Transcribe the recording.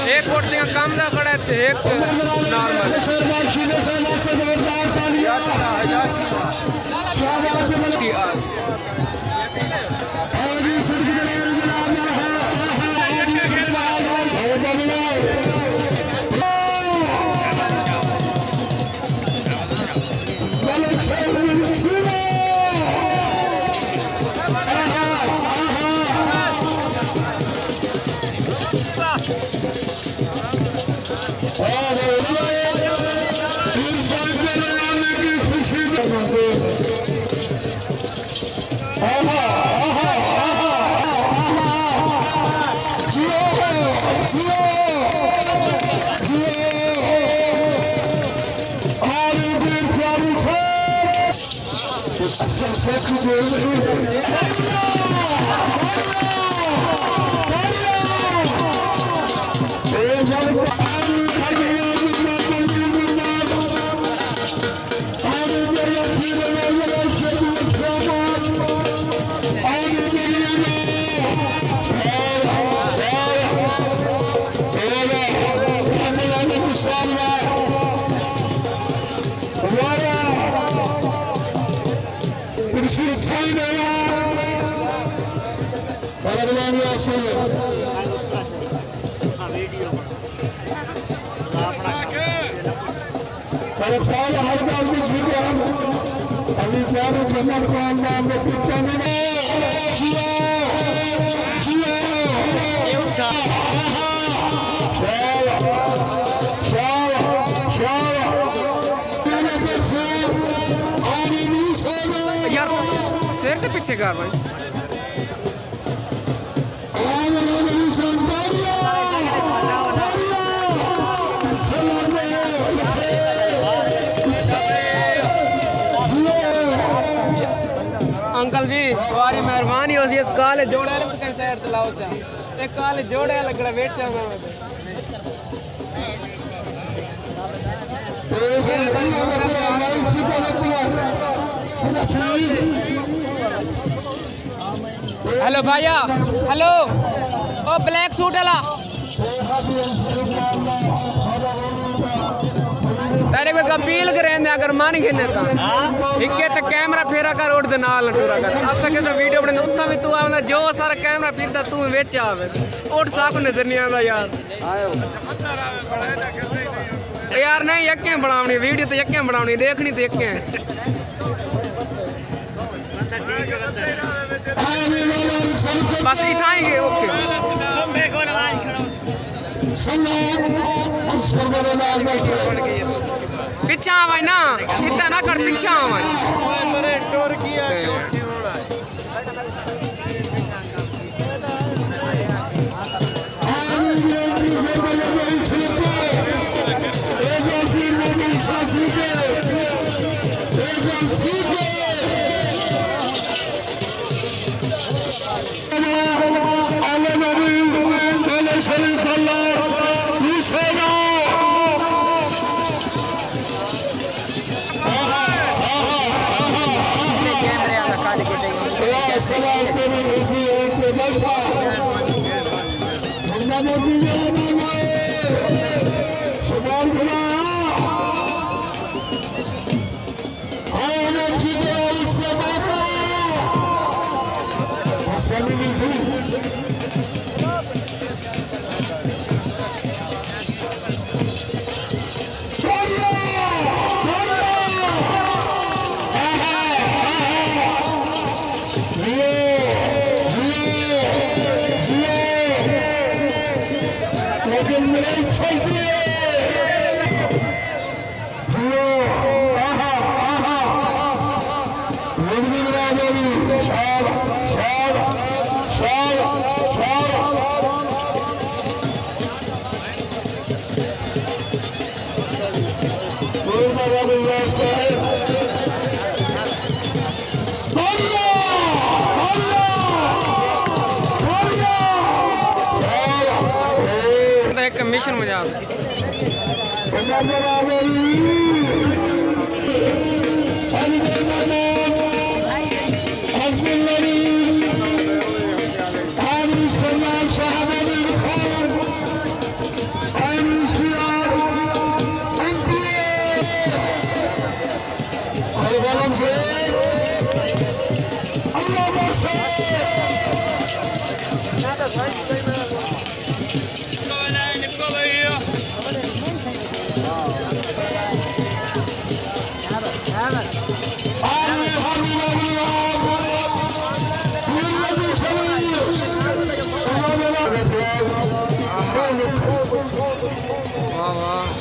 एक कोट से कम ना खड़ा है एक नॉर्मल यार शेर के पीछे कर भाई अंकल जी तुम्हारी मेहरबानी हो सी इस काले जोड़े के साइड चलाओ चा एक काले जोड़े लगड़ा वेट चा हेलो भैया हेलो ओ ब्लैक सूट वाला तेरे को अपील करें अगर मान गिने इक्के तो कैमरा फेरा कर उठ दे नाल टूरा कर अब सके तो वीडियो बने उत्ता भी तू आवे जो सारा कैमरा फिरदा तू विच आवे उठ साफ नजर नहीं आंदा यार नहीं यक्के बनावनी वीडियो तो यक्के बनावनी देखनी तो यक्के बस इतना ही है ओके पीछा आवाज ना इतना ना कर पीछा आवाज एक मिशन में जा वाह